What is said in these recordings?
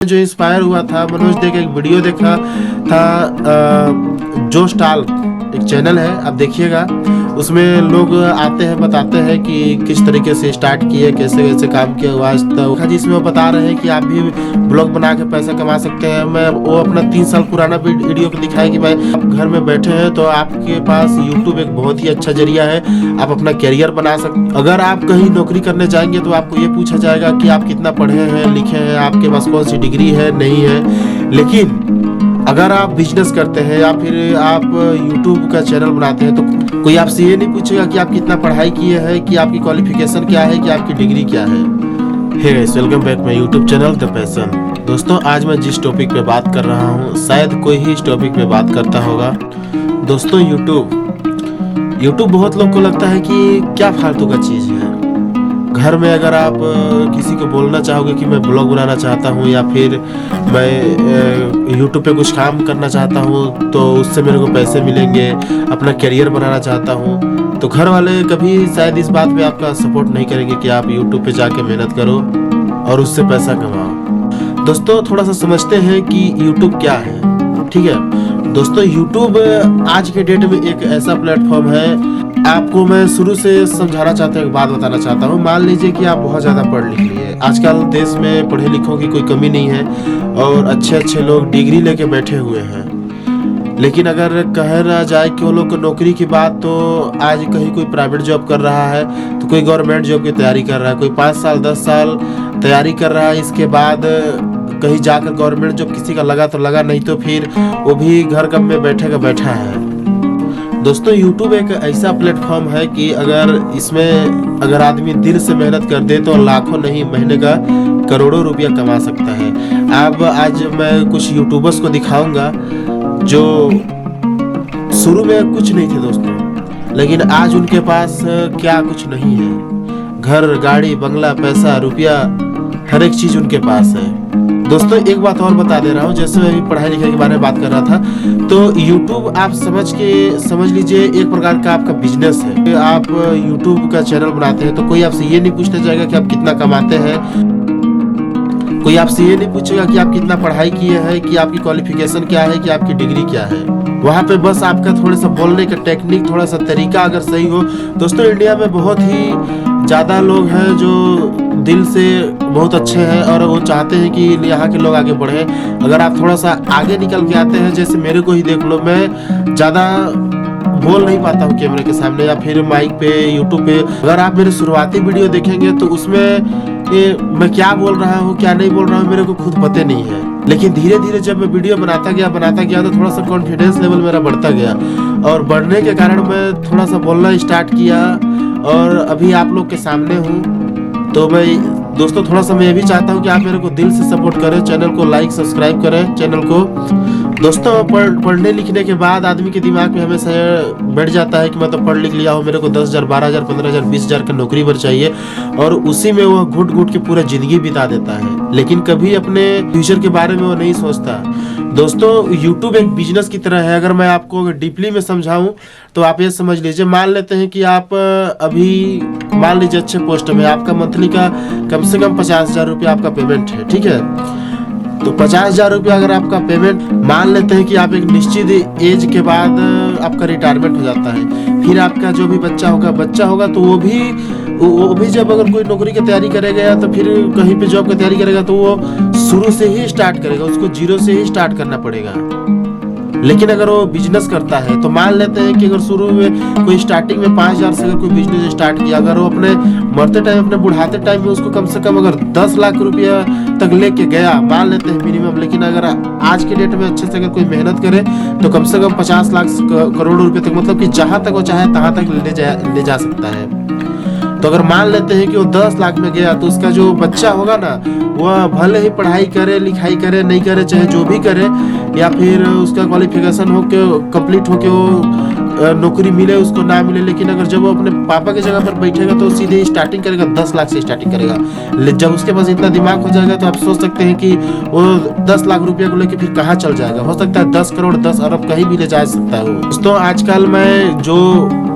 जो इंस्पायर हुआ था, मनोज दे का एक वीडियो देखा था। जोश टाल्क एक चैनल है, आप देखिएगा। उसमें लोग आते हैं, बताते हैं कि किस तरीके से स्टार्ट किए, कैसे कैसे काम किया हुआ आज तक। जिसमें वो बता रहे हैं कि आप भी ब्लॉग बना के पैसा कमा सकते हैं। मैं वो अपना 3 साल पुराना वीडियो को दिखाया कि भाई आप घर में बैठे हैं तो आपके पास यूट्यूब एक बहुत ही अच्छा जरिया है, आप अपना करियर बना सकते। अगर आप कहीं नौकरी करने जाएंगे तो आपको ये पूछा जाएगा कि आप कितना पढ़े हैं, लिखे हैं, आपके पास कौन सी डिग्री है, नहीं है। लेकिन अगर आप बिजनेस करते हैं या फिर आप YouTube का चैनल बनाते हैं तो कोई आपसे ये नहीं पूछेगा कि आप कितना पढ़ाई किए हैं, कि आपकी क्वालिफिकेशन क्या है, कि आपकी डिग्री क्या है। Hey guys, welcome back my YouTube channel the passion. दोस्तों, आज मैं जिस टॉपिक पे बात कर रहा हूँ शायद कोई ही इस टॉपिक पे बात करता होगा। दोस्तों, YouTube बहुत लोग को लगता है कि क्या फालतू का चीज़ है। घर में अगर आप किसी को बोलना चाहोगे कि मैं ब्लॉग बनाना चाहता हूँ या फिर मैं YouTube पे कुछ काम करना चाहता हूँ तो उससे मेरे को पैसे मिलेंगे, अपना करियर बनाना चाहता हूँ, तो घर वाले कभी शायद इस बात पे आपका सपोर्ट नहीं करेंगे कि आप YouTube पे जाके मेहनत करो और उससे पैसा कमाओ। दोस्तों, थोड़ा सा समझते हैं कि YouTube क्या है। ठीक है दोस्तों, YouTube आज के डेट में एक ऐसा प्लेटफॉर्म है। आपको मैं शुरू से समझाना चाहता हूँ, एक बात बताना चाहता हूँ। मान लीजिए कि आप बहुत ज़्यादा पढ़ लिख लिए। आजकल देश में पढ़े लिखों की कोई कमी नहीं है और अच्छे अच्छे लोग डिग्री लेके बैठे हुए हैं। लेकिन अगर कहा जाए कि वो लोग को नौकरी की बात, तो आज कहीं कोई प्राइवेट जॉब कर रहा है तो कोई गवर्नमेंट जॉब की तैयारी कर रहा है, कोई 5 साल 10 साल तैयारी कर रहा है। इसके बाद कहीं जाकर गवर्नमेंट जॉब किसी का लगा तो लगा, नहीं तो फिर वो भी घर कम में बैठा है। दोस्तों, YouTube एक ऐसा प्लेटफॉर्म है कि अगर आदमी दिल से मेहनत कर दे तो लाखों नहीं, महीने का करोड़ों रुपया कमा सकता है। अब आज मैं कुछ यूट्यूबर्स को दिखाऊंगा जो शुरू में कुछ नहीं थे दोस्तों, लेकिन आज उनके पास क्या कुछ नहीं है। घर, गाड़ी, बंगला, पैसा, रुपया, हर एक चीज उनके पास है। दोस्तों, एक बात और बता दे रहा हूँ। जैसे मैं अभी पढ़ाई लिखाई के बारे में बात कर रहा था, तो YouTube आप समझ लीजिए एक प्रकार का आपका बिजनेस है। आप YouTube का चैनल बनाते हैं तो कोई आपसे ये नहीं पूछना चाहेगा कि आप कितना कमाते हैं, कोई आपसे ये नहीं पूछेगा कि आप कितना पढ़ाई किए हैं, कि आपकी क्वालिफिकेशन क्या है, कि आपकी डिग्री क्या है। वहाँ पे बस आपका थोड़ा सा बोलने का टेक्निक, थोड़ा सा तरीका अगर सही हो। दोस्तों, इंडिया में बहुत ही ज़्यादा लोग हैं जो दिल से बहुत अच्छे हैं और वो चाहते हैं कि यहाँ के लोग आगे बढ़े। अगर आप थोड़ा सा आगे निकल के आते हैं, जैसे मेरे को ही देख लो, मैं ज़्यादा बोल नहीं पाता हूँ कैमरे के सामने या फिर माइक पे, यूट्यूब पे। अगर आप मेरे शुरुआती वीडियो देखेंगे तो उसमें मैं क्या बोल रहा हूँ, क्या नहीं बोल रहा हूँ, मेरे को खुद पता नहीं है। लेकिन धीरे धीरे जब मैं वीडियो बनाता गया तो थोड़ा सा कॉन्फिडेंस लेवल मेरा बढ़ता गया और बढ़ने के कारण मैं थोड़ा सा बोलना स्टार्ट किया और अभी आप लोग के सामने हूँ। तो मैं दोस्तों थोड़ा सा मैं ये भी चाहता हूँ कि आप मेरे को दिल से सपोर्ट करें, चैनल को लाइक सब्सक्राइब करें चैनल को। दोस्तों, पढ़ने लिखने के बाद आदमी के दिमाग में हमेशा बैठ जाता है कि मैं तो पढ़ लिख लिया हूँ, मेरे को 10,000 12,000 15,000 20,000 का नौकरी पर चाहिए, और उसी में वो घुट घुट के पूरा जिंदगी बिता देता है। लेकिन कभी अपने फ्यूचर के बारे में वो नहीं सोचता। दोस्तों, YouTube एक बिजनेस की तरह है। अगर मैं आपको डीपली में समझाऊं तो आप ये समझ लीजिए, मान लेते हैं कि आप अभी मान लीजिए अच्छे पोस्ट में, आपका मंथली का कम से कम 50,000 रुपया आपका पेमेंट है। ठीक है, तो 50,000 रुपया अगर आपका पेमेंट, मान लेते हैं कि आप एक निश्चित एज के बाद आपका रिटायरमेंट हो जाता है, फिर आपका जो भी बच्चा होगा तो वो भी जब अगर कोई नौकरी की तैयारी करेगा या तो फिर कहीं पे जॉब की तैयारी करेगा तो वो शुरू से ही स्टार्ट करेगा, उसको जीरो से ही स्टार्ट करना पड़ेगा। लेकिन अगर वो बिजनेस करता है तो मान लेते हैं कि अगर शुरू में कोई स्टार्टिंग में 5,000 से अगर कोई बिजनेस स्टार्ट किया, अगर वो अपने मरते टाइम, अपने बुढ़ाते टाइम में उसको कम से कम अगर 10 लाख रुपया तक लेके गया, मान लेते हैं मिनिमम। लेकिन अगर आज के डेट में अच्छे से अगर कोई मेहनत करे तो कम से कम 50 लाख करोड़ रुपए तक, मतलब कि जहां तक वो चाहे तहां तक ले जा सकता है। तो अगर मान लेते हैं कि वो 10 लाख में गया तो उसका जो बच्चा होगा ना, वह भले ही पढ़ाई करे, लिखाई करे, नहीं करे, चाहे जो भी करे, या फिर उसका क्वालिफिकेशन हो के कंप्लीट हो के वो नौकरी मिले उसको ना मिले, लेकिन अगर जब वो अपने पापा की जगह पर बैठेगा तो सीधे स्टार्टिंग करेगा, 10 लाख से स्टार्टिंग करेगा। जब उसके पास इतना दिमाग हो जाएगा तो आप सोच सकते हैं कि वो 10 लाख रुपया को लेकर फिर कहाँ चल जाएगा। हो सकता है 10 करोड़ 10 अरब कहीं भी ले जा सकता है वो। दोस्तों, आजकल मैं जो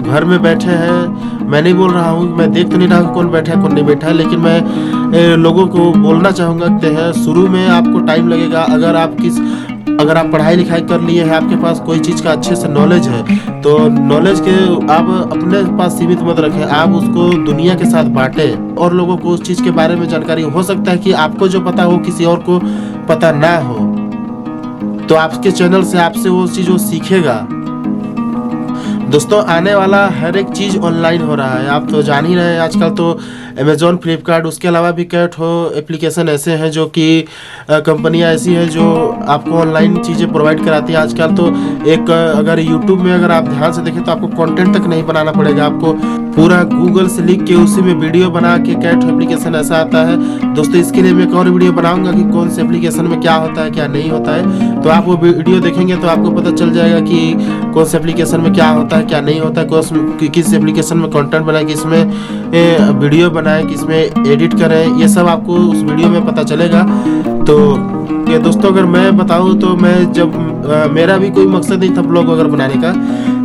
घर में बैठे हैं, मैं नहीं बोल रहा हूँ, मैं देख तो नहीं रहा हूँ कौन बैठा है कौन नहीं बैठा है, लेकिन मैं लोगों को बोलना चाहूँगा कि है शुरू में आपको टाइम लगेगा। अगर आप पढ़ाई लिखाई कर लिए हैं, आपके पास कोई चीज़ का अच्छे से नॉलेज है, तो नॉलेज के आप अपने पास सीमित मत रखें, आप उसको दुनिया के साथ बांटें और लोगों को उस चीज़ के बारे में जानकारी हो सकता है कि आपको जो पता हो किसी और को पता ना हो, तो आपके चैनल से आपसे वो चीज़ वो सीखेगा। दोस्तों आने वाला हर एक चीज़ ऑनलाइन हो रहा है, आप तो जान ही रहे हैं। आजकल तो अमेज़ॉन, फ्लिपकार्ट, उसके अलावा भी कई ठो एप्लीकेशन ऐसे हैं जो कि कंपनियां ऐसी हैं जो आपको ऑनलाइन चीज़ें प्रोवाइड कराती हैं। आजकल तो अगर यूट्यूब में अगर आप ध्यान से देखें तो आपको कंटेंट तक नहीं बनाना पड़ेगा, आपको पूरा गूगल से लिख के उसी में वीडियो बना के कई ठो एप्लीकेशन ऐसा आता है। दोस्तों इसके लिए मैं एक और वीडियो बनाऊंगा कि कौन से एप्लीकेशन में क्या होता है क्या नहीं होता है, तो आप वो वीडियो देखेंगे तो आपको पता चल जाएगा कि कौन से एप्लीकेशन में क्या होता है क्या नहीं होता है, किस एप्लीकेशन में कंटेंट बनाए, किसमें वीडियो बनाए, किसमें एडिट करें, ये सब आपको उस वीडियो में पता चलेगा। तो ये दोस्तों अगर मैं बताऊं तो मैं जब मेरा भी कोई मकसद नहीं था ब्लॉग वगैरह बनाने का,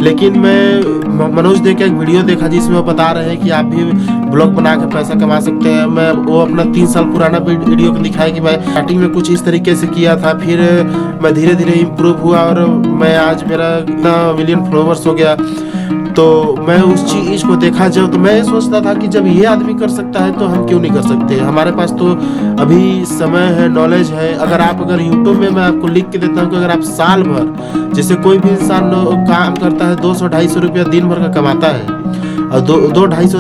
लेकिन मैं मनोज दे का एक वीडियो देखा जिसमें वो बता रहे हैं कि आप भी ब्लॉग बना के पैसा कमा सकते हैं। मैं वो अपना 3 साल पुराना वीडियो को दिखाया कि मैं स्टार्टिंग में कुछ इस तरीके से किया था, फिर मैं धीरे धीरे इम्प्रूव हुआ और मैं आज मेरा इतना मिलियन फॉलोवर्स हो गया। तो मैं उस चीज़ को देखा जब, तो मैं सोचता था कि जब ये आदमी कर सकता है तो हम क्यों नहीं कर सकते। हमारे पास तो अभी समय है, नॉलेज है। अगर यूट्यूब में मैं आपको लिख के देता हूँ कि अगर आप साल भर, जैसे कोई भी इंसान काम करता है 200-250 रुपया दिन भर का कमाता है और 200-250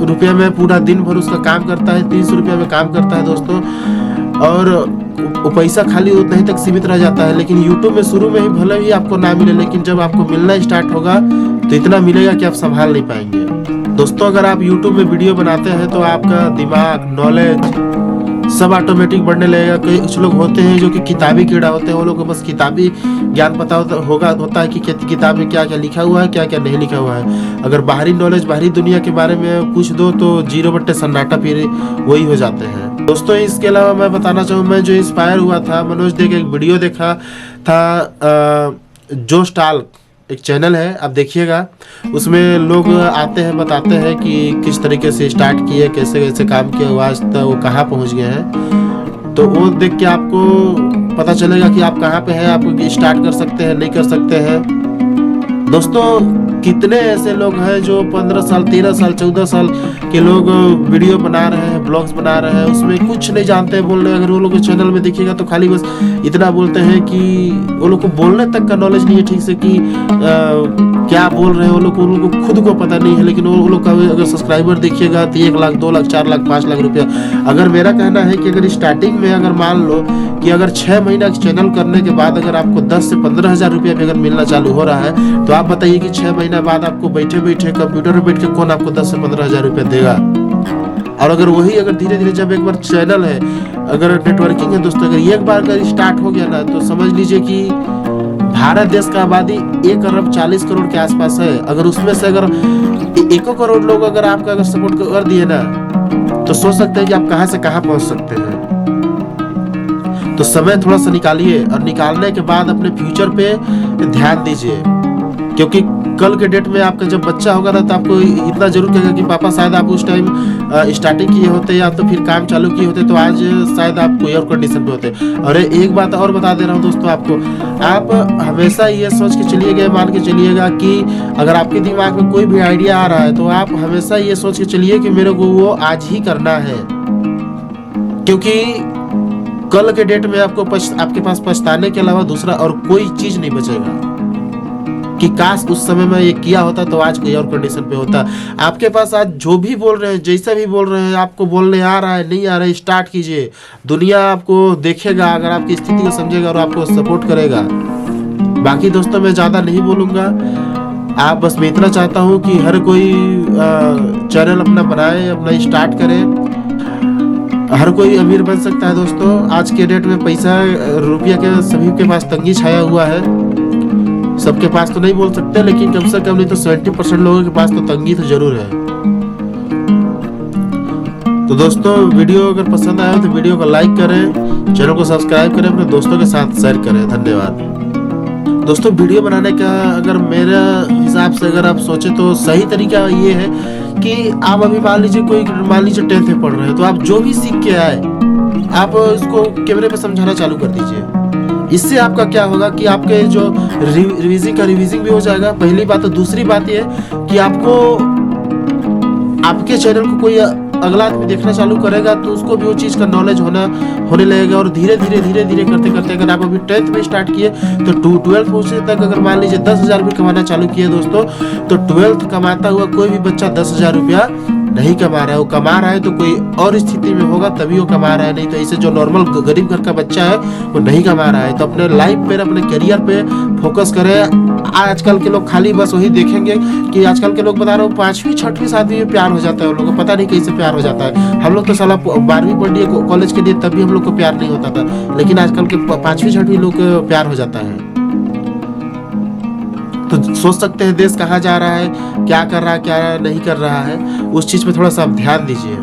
रुपया में पूरा दिन भर उसका काम करता है, 300 रुपया में काम करता है दोस्तों, और वो पैसा खाली उतना ही तक सीमित रह जाता है। लेकिन यूट्यूब में शुरू में ही भले ही आपको ना मिले, लेकिन जब आपको मिलना स्टार्ट होगा तो इतना मिलेगा कि आप संभाल नहीं पाएंगे। दोस्तों अगर आप यूट्यूब में वीडियो बनाते हैं तो आपका दिमाग, नॉलेज सब ऑटोमेटिक बढ़ने लगेगा। कुछ लोग होते हैं जो कि किताबी कीड़ा होते हैं, वो लोग को बस किताबी ज्ञान पता होता है कि किताब में क्या क्या लिखा हुआ है, क्या क्या नहीं लिखा हुआ है। अगर बाहरी नॉलेज, बाहरी दुनिया के बारे में पूछ दो तो 0 सन्नाटा फिर वही हो जाते हैं। दोस्तों इसके अलावा मैं बताना चाहूँ, मैं जो इंस्पायर हुआ था, मनोज दे का एक वीडियो देखा था, जोश टॉक एक चैनल है, आप देखिएगा। उसमें लोग आते हैं, बताते हैं कि किस तरीके से स्टार्ट किए, कैसे कैसे काम किया, आज तक वो कहाँ पहुँच गए हैं। तो वो देख के आपको पता चलेगा कि आप कहाँ पे हैं, आप स्टार्ट कर सकते हैं, नहीं कर सकते हैं। दोस्तों कितने ऐसे लोग हैं जो 15 साल, 13 साल, 14 साल के लोग वीडियो बना रहे हैं, ब्लॉग्स बना रहे हैं, उसमें कुछ नहीं जानते हैं बोलने। अगर वो लोग के चैनल में देखिएगा तो खाली बस इतना बोलते हैं कि वो लोग को बोलने तक का नॉलेज नहीं है ठीक से कि क्या बोल रहे हैं। वो लोग को खुद को पता नहीं है। लेकिन वो लोग का अगर सब्सक्राइबर देखिएगा तो 1 लाख, 2 लाख, 4 लाख, 5 लाख रुपया। अगर मेरा कहना है कि अगर स्टार्टिंग में अगर मान लो कि अगर 6 महीना चैनल करने के बाद अगर आपको 10 से 15 हज़ार रुपया भी अगर मिलना चालू हो रहा है, तो आप बताइए कि 6 महीना बाद आपको बैठे बैठे कंप्यूटर में बैठ के कौन आपको 10 से 15 हज़ार रुपया देगा। और अगर वही अगर धीरे धीरे जब एक बार चैनल है, अगर नेटवर्किंग है दोस्तों, अगर एक बार अगर स्टार्ट हो गया ना, तो समझ लीजिए कि भारत देश का आबादी 1 अरब 40 करोड़ के आसपास है। अगर उसमें से अगर 1 करोड़ लोग अगर आपका अगर सपोर्ट कर दिए ना, तो सोच सकते हैं कि आप कहां से कहां पहुंच सकते हैं। तो समय थोड़ा सा निकालिए और निकालने के बाद अपने फ्यूचर पे ध्यान दीजिए, क्योंकि कल के डेट में आपका जब बच्चा होगा ना, तो आपको इतना जरूर कहेगा कि पापा शायद आप उस टाइम स्टार्टिंग किए होते या तो फिर काम चालू किए होते, तो आज शायद आप कोई और कंडीशन पे होते। और एक बात और बता दे रहा हूँ दोस्तों आपको, आप हमेशा ये सोच के चलिएगा, मान के चलिएगा कि अगर आपके दिमाग में कोई भी आइडिया आ रहा है, तो आप हमेशा ये सोच के चलिए कि मेरे को वो आज ही करना है। क्योंकि कल के डेट में आपके पास पछताने के अलावा दूसरा और कोई चीज नहीं बचेगा कि काश उस समय में ये किया होता तो आज कोई और कंडीशन पे होता। आपके पास आज जो भी बोल रहे हैं, जैसा भी बोल रहे हैं, आपको बोलने आ रहा है, नहीं आ रहा है, स्टार्ट कीजिए। दुनिया आपको देखेगा, अगर आपकी स्थिति को समझेगा और आपको सपोर्ट करेगा। बाकी दोस्तों मैं ज़्यादा नहीं बोलूँगा, आप बस मैं इतना चाहता हूँ कि हर कोई चैनल अपना बनाए, अपना स्टार्ट करे। हर कोई अमीर बन सकता है दोस्तों। आज के डेट में पैसा रुपया के सभी के पास तंगी छाया हुआ है। सबके पास तो नहीं बोल सकते, लेकिन कम से कम नहीं तो 70% लोगों के पास तो तंगी तो जरूर है। तो दोस्तों वीडियो अगर पसंद आया तो वीडियो को लाइक करें, चैनल को सब्सक्राइब करें, अपने दोस्तों के साथ शेयर करें। धन्यवाद दोस्तों। वीडियो बनाने का अगर मेरे हिसाब से अगर आप सोचे तो सही तरीका ये है कि आप अभी मान लीजिए 10th में पढ़ रहे हैं, तो आप जो भी सीख के आए आप इसको कैमरे पे समझाना चालू कर दीजिए। इससे आपका क्या होगा कि आपके जो रिवीजिंग भी हो जाएगा, पहली बात। तो दूसरी बात ये कि आपके चैनल को कोई अगला आदमी देखना चालू करेगा तो उसको भी वो चीज़ का नॉलेज होने लगेगा। और धीरे धीरे करते करते अगर आप अभी 10th में स्टार्ट किए तो 12th पहुँचने तक अगर मान लीजिए 10,000 भी कमाना चालू किए दोस्तों, तो 12th कमाता हुआ कोई भी बच्चा 10,000 रुपया नहीं कमा रहा है। वो कमा रहा है तो कोई और स्थिति में होगा तभी वो कमा रहा है, नहीं तो ऐसे जो नॉर्मल गरीब घर का बच्चा है वो नहीं कमा रहा है। तो अपने लाइफ पे, अपने करियर पे फोकस करें। आजकल के लोग खाली बस वही देखेंगे कि आजकल के लोग बता रहे हो 5वीं 6वीं शादी में प्यार हो जाता है। उन लोगों को पता नहीं कैसे प्यार हो जाता है। हम लोग तो साला 12वीं पढ़ लिए कॉलेज के लिए, तभी हम लोग को प्यार नहीं होता था, लेकिन आजकल के 5वीं 6वीं लोग को प्यार हो जाता है। तो सोच सकते हैं देश कहाँ जा रहा है, क्या कर रहा है, क्या नहीं कर रहा है, उस चीज पे थोड़ा सा आप ध्यान दीजिए।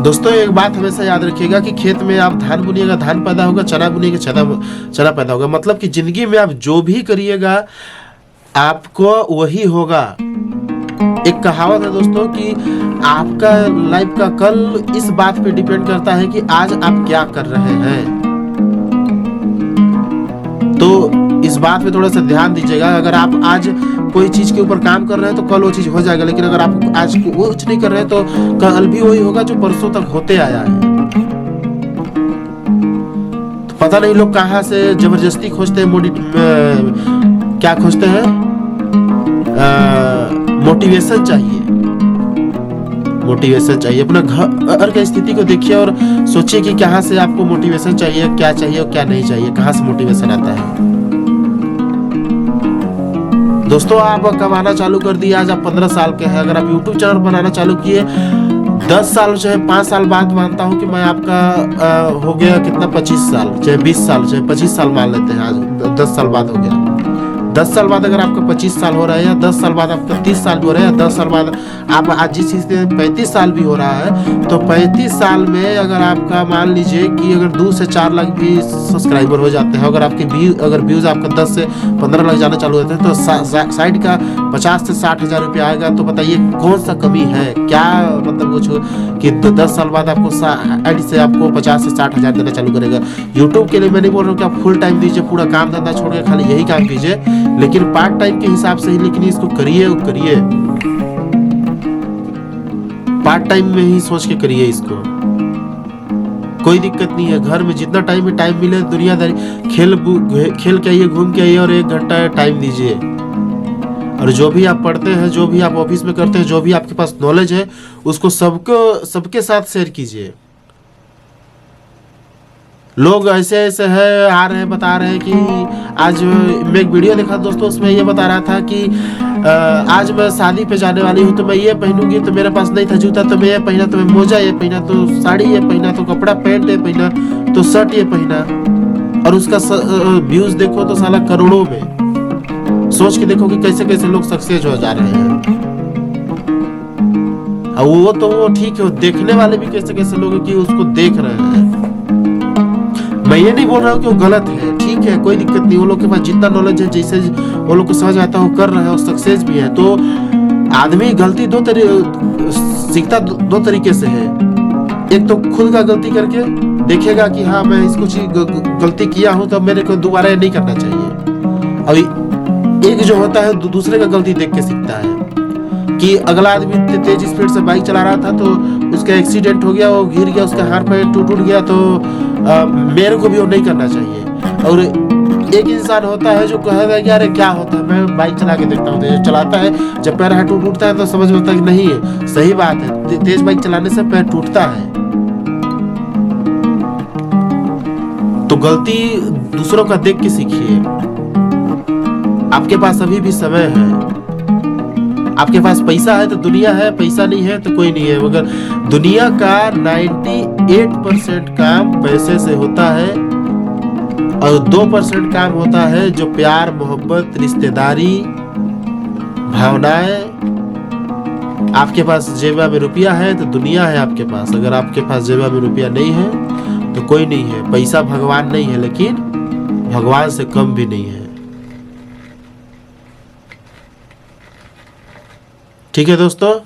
दोस्तों एक बात हमेशा याद रखिएगा कि खेत में आप धान बुनिएगा धान पैदा होगा, चना बुनिएगा चना पैदा होगा। मतलब कि जिंदगी में आप जो भी करिएगा आपको वही होगा। एक कहावत है दोस्तों कि आपका लाइफ का कल इस बात पे डिपेंड करता है कि आज आप क्या कर रहे हैं। तो इस बात पे थोड़ा सा ध्यान दीजिएगा। अगर आप आज कोई चीज के ऊपर काम कर रहे हैं तो कल वो चीज हो जाएगा, लेकिन अगर आप आज वो कुछ नहीं कर रहे हैं तो कल भी वही होगा जो परसों तक होते आया है। तो पता नहीं लोग कहाँ से जबरदस्ती खोजते हैं, क्या खोजते हैं, मोटिवेशन चाहिए। अपना घर की स्थिति को देखिए और सोचिए कि कहाँ से आपको मोटिवेशन चाहिए, क्या चाहिए और क्या नहीं चाहिए, कहाँ से मोटिवेशन आता है। दोस्तों आप कमाना चालू कर दिए, आज आप 15 साल के हैं। अगर आप YouTube चैनल बनाना चालू किए 10 साल चाहे 5 साल बाद, मानता हूँ कि मैं आपका हो गया कितना 25 साल चाहे 20 साल चाहे 25 साल मान लेते हैं, आज 10 साल बाद हो गया। 10 साल बाद अगर आपका 25 साल हो रहा है, या 10 साल बाद आपका 30 साल भी हो रहा है, या 10 साल बाद आप आज जिस चीज़ से 35 साल भी हो रहा है, तो 35 साल में अगर आपका मान लीजिए कि अगर 2 से 4 लाख भी सब्सक्राइबर हो जाते हैं, अगर आपके व्यूज़ आपका 10 से 15 लाख जाना चालू होते हैं, तो साइड का 50 से 60 हज़ार रुपया आएगा। तो बताइए कौन सा कमी है, क्या मतलब कुछ कि 10 साल बाद आपको साइड से आपको 50 से 60 हज़ार देना चालू करेगा। यूट्यूब के लिए मैं नहीं बोल रहा हूँ कि आप फुल टाइम दीजिए, पूरा काम धंधा छोड़ के खाली यही काम कीजिए, लेकिन पार्ट टाइम के हिसाब से ही, लेकिन इसको करिए पार्ट टाइम में ही सोच के करिए इसको। कोई दिक्कत नहीं है, घर में जितना टाइम मिले दुनियादारी खेल के आइए, घूम के आइए और 1 घंटा टाइम दीजिए। और जो भी आप पढ़ते हैं, जो भी आप ऑफिस में करते हैं, जो भी आपके पास नॉलेज है, उसको सबके साथ शेयर कीजिए। लोग ऐसे है आ रहे हैं, बता रहे हैं कि आज मैं एक वीडियो देखा दोस्तों, उसमें ये बता रहा था कि आज मैं शादी पे जाने वाली हूँ तो मैं ये पहनूंगी, तो मेरे पास नहीं था जूता तो मैं ये पहना, तो मैं मोजा ये पहना, तो साड़ी ये पहना, तो कपड़ा पैंट ये पहना, तो शर्ट ये पहना, और उसका व्यूज देखो तो साला करोड़ों में। सोच के देखो कि कैसे कैसे लोग सक्सेस हो जा रहे हैं। और वो ठीक है, वो देखने वाले भी कैसे कैसे लोग कि उसको देख रहे हैं। मैं ये नहीं बोल रहा हूँ कि वो गलत है, ठीक है, कोई दिक्कत नहीं। वो लोग के पास जितना नॉलेज है, जैसे वो लोग को समझ आता है वो कर रहे हैं और सक्सेस भी है। तो आदमी गलती सीखता दो तरीके से है। एक तो खुद का गलती करके देखेगा कि हाँ मैं इसको गलती किया हूँ तो मेरे को दोबारा ये नहीं करना चाहिए। और एक जो होता है दूसरे का गलती देख के सीखता है कि अगला आदमी तेज स्पीड से बाइक चला रहा था तो उसका एक्सीडेंट हो गया, वो गिर गया, उसका हाथ पैर टूट गया, तो मेरे को भी वो नहीं करना चाहिए। और एक इंसान होता है जो कहेगा कि अरे क्या होता है, मैं बाइक चला के देखता हूँ, तेज चलाता है, जब पैर हाथ टूटता है तो समझ में आता है कि नहीं है, सही बात है, तेज बाइक चलाने से पैर टूटता है। तो गलती दूसरों का देख के सीखिए। आपके पास अभी भी समय है, आपके पास पैसा है तो दुनिया है, पैसा नहीं है तो कोई नहीं है। मगर दुनिया का 98% काम पैसे से होता है और 2% काम होता है जो प्यार, मोहब्बत, रिश्तेदारी, भावनाएं। आपके पास जेबा में रुपया है तो दुनिया है आपके पास। अगर आपके पास जेबा में रुपया नहीं है तो कोई नहीं है। पैसा भगवान नहीं है, लेकिन भगवान से कम भी नहीं है। ठीक है दोस्तों।